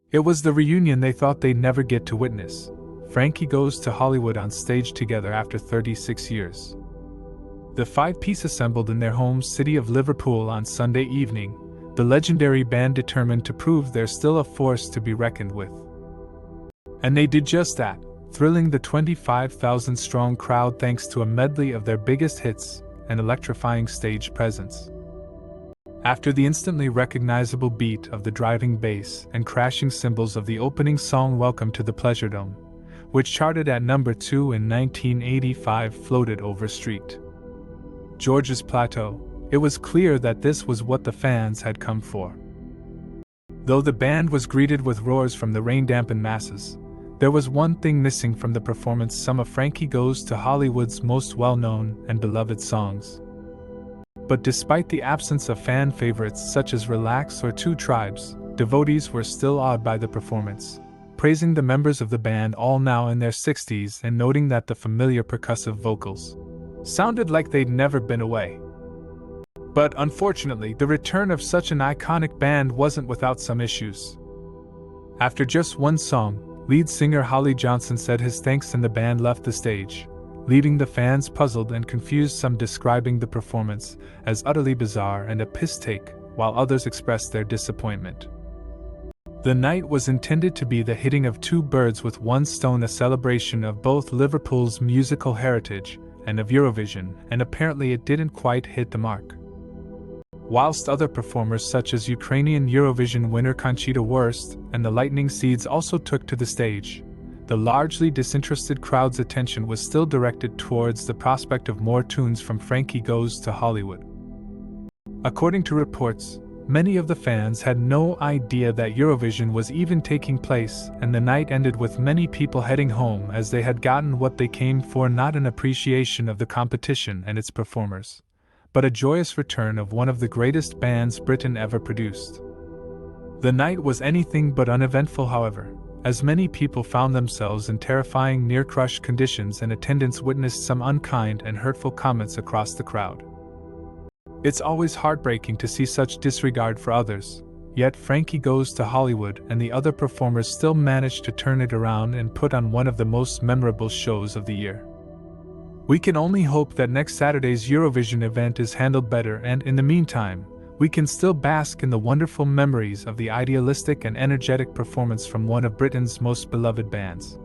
It was the reunion they thought they'd never get to witness. Frankie Goes to Hollywood on stage together after 36 years. The five-piece assembled in their home city of Liverpool on Sunday evening, the legendary band determined to prove they're still a force to be reckoned with. And they did just that, thrilling the 25,000-strong crowd thanks to a medley of their biggest hits and electrifying stage presence. After the instantly recognizable beat of the driving bass and crashing cymbals of the opening song Welcome to the Pleasure Dome, which charted at number 2 in 1985, floated over St. George's Plateau, it was clear that this was what the fans had come for. Though the band was greeted with roars from the rain-dampened masses, there was one thing missing from the performance: some of Frankie Goes to Hollywood's most well-known and beloved songs. But despite the absence of fan favorites such as Relax or Two Tribes, devotees were still awed by the performance, praising the members of the band, all now in their 60s, and noting that the familiar percussive vocals sounded like they'd never been away. But unfortunately, the return of such an iconic band wasn't without some issues. After just one song, lead singer Holly Johnson said his thanks and the band left the stage, leaving the fans puzzled and confused, some describing the performance as utterly bizarre and a piss take, while others expressed their disappointment. The night was intended to be the hitting of two birds with one stone, a celebration of both Liverpool's musical heritage and of Eurovision, and apparently it didn't quite hit the mark. Whilst other performers such as Ukrainian Eurovision winner Conchita Wurst and the Lightning Seeds also took to the stage, the largely disinterested crowd's attention was still directed towards the prospect of more tunes from Frankie Goes to Hollywood. According to reports, many of the fans had no idea that Eurovision was even taking place, and the night ended with many people heading home as they had gotten what they came for: not an appreciation of the competition and its performers, but a joyous return of one of the greatest bands Britain ever produced. The night was anything but uneventful, however, as many people found themselves in terrifying near-crush conditions, and attendants witnessed some unkind and hurtful comments across the crowd. It's always heartbreaking to see such disregard for others, yet Frankie Goes to Hollywood and the other performers still managed to turn it around and put on one of the most memorable shows of the year. We can only hope that next Saturday's Eurovision event is handled better, and in the meantime, we can still bask in the wonderful memories of the idealistic and energetic performance from one of Britain's most beloved bands.